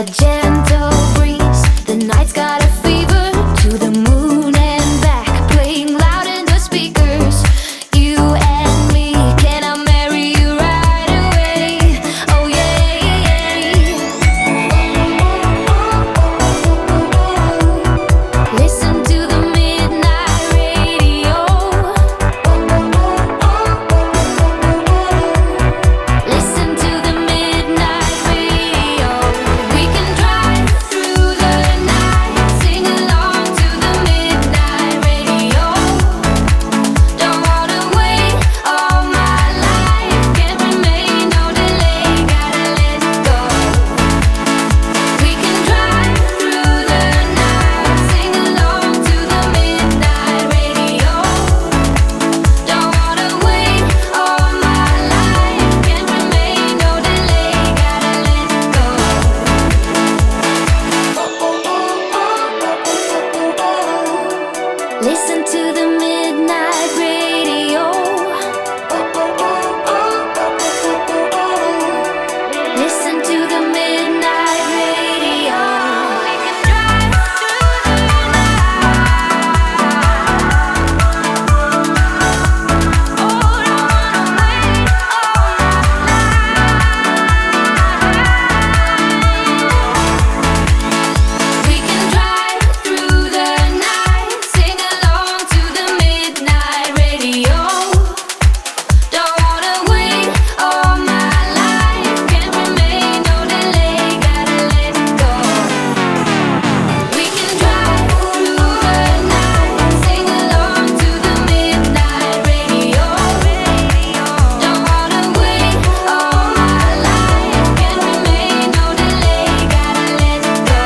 A gentle breeze, the night's got a fever. To the moon and back, playing loud in the speakers. You and me, can I marry you right away? Oh yeah. Listen to the midnight radio. Listen to the midnight radio. We can drive through the night, sing along to the midnight radio. Don't wanna wait all my life, can't remain, no delay, gotta let go. We can drive through the night, sing along to the midnight radio. Don't wanna wait all my life, can't remain, no delay, gotta let go. Listen to the midnight radio. Listen to the midnight radio. We can drive through the night. Oh, don't wanna wait all my life. We can drive through the night, sing along to the midnight radio. Don't wanna wait all my life, can't remain, no delay, gotta let go. We can drive through the night, sing along to the midnight radio. Don't wanna wait all my life, can't remain, no delay, gotta let go.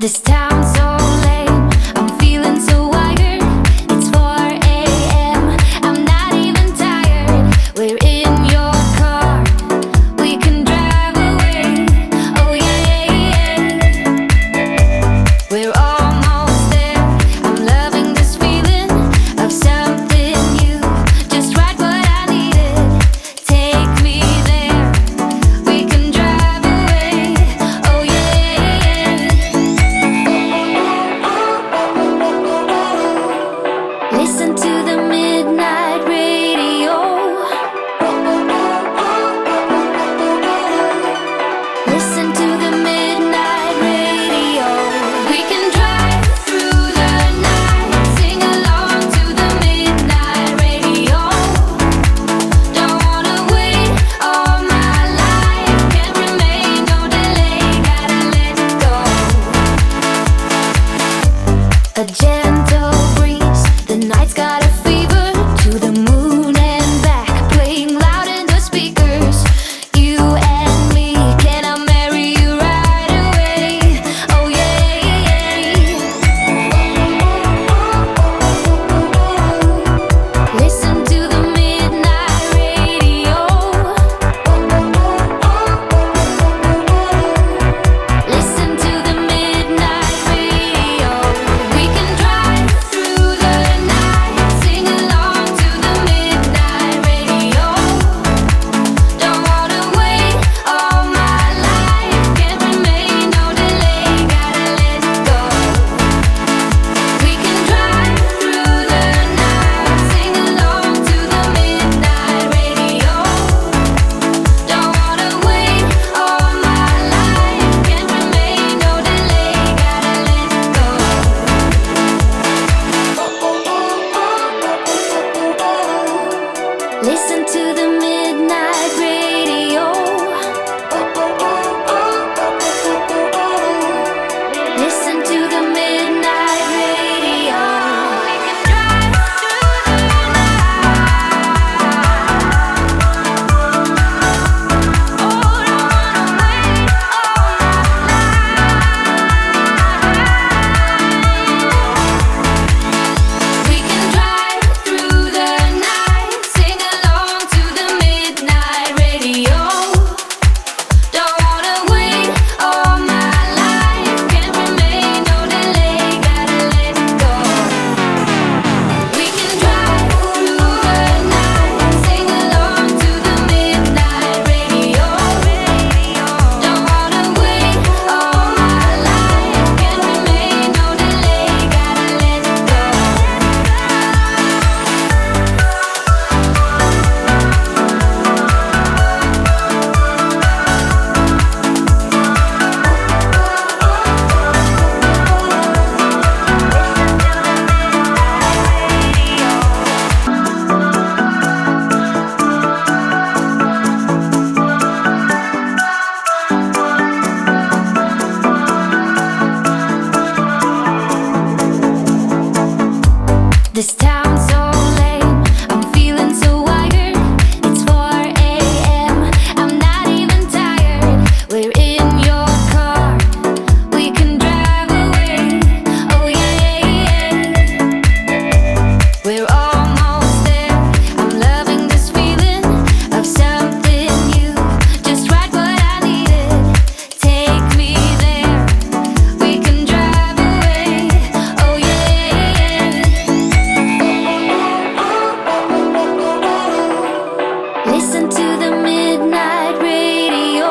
This town's so lame, I'm feeling so wired. It's 4 a.m., I'm not even tired. We're in your car, we can drive away. Oh yeah. We're almost there, I'm loving this feeling of something new. Just right what I needed, take me there. We can drive away. Oh yeah. This town's so lame, I'm feeling so wired. It's 4 a.m., I'm not even tired. We're in your car, we can drive away. Oh yeah, we're almost there. I'm loving this feeling of something new. Just right what I needed. Take me there, we can drive away. Oh yeah. Listen to the midnight radio.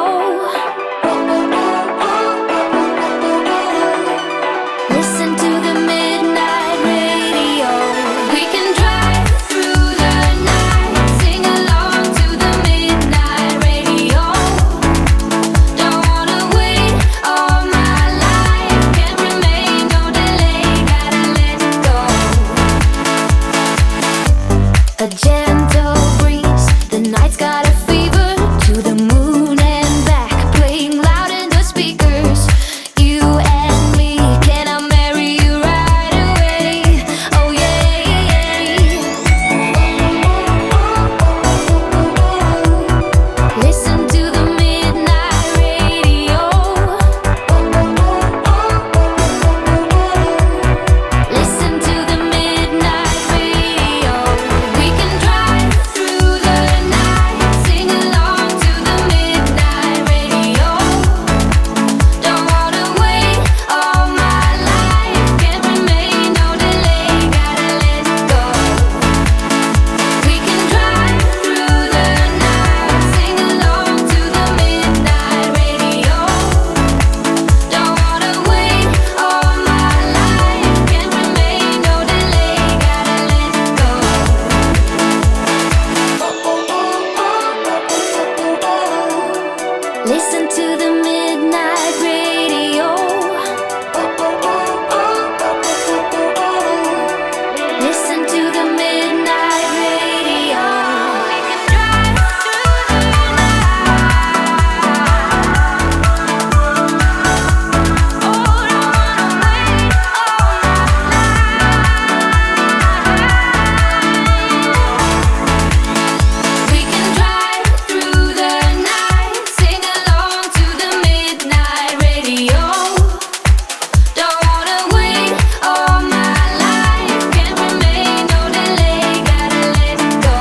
Listen to the midnight radio. We can drive through the night, sing along to the midnight radio. Don't wanna wait all my life, can't remain, no delay, gotta let go. A gentle breeze, the night's got a fever. To the moon and back, playing loud in the speakers. You and me, can I marry you right away? Oh yeah. Listen to the midnight radio. Listen to the midnight radio. We can drive through the night, sing along to the midnight radio. Don't wanna wait all my life, can't remain, no delay, gotta let go. We can drive through the night, sing along to the midnight radio. Don't wanna wait all my life, can't remain, no delay, gotta let go. Listen to the midnight radio. Listen to the midnight radio. We can drive through the night. Oh, don't wanna wait all my life. We can drive through the night, sing along to the midnight radio. Don't wanna wait all my life, can't remain, no delay, gotta let go.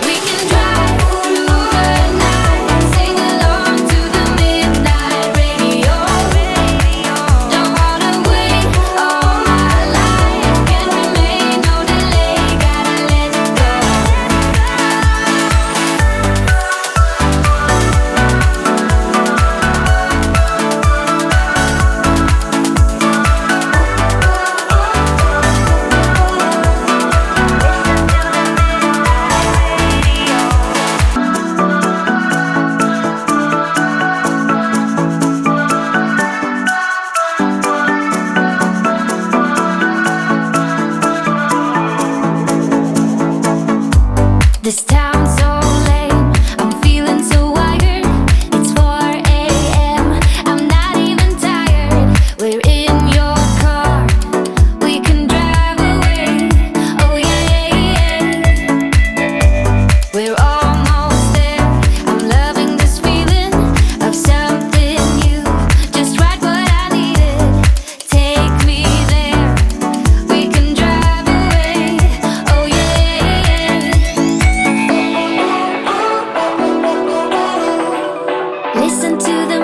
We can drive through the night, sing along to the midnight radio. Don't wanna wait all my life, can't remain, no delay, gotta let go. This town's so lame, I'm feeling so wired. It's 4 a.m., I'm not even tired. We're in your car, we can drive away. Oh yeah. We're almost there, I'm loving this feeling of something new. Just right what I needed. Take me there, we can drive away. Oh yeah. Listen to the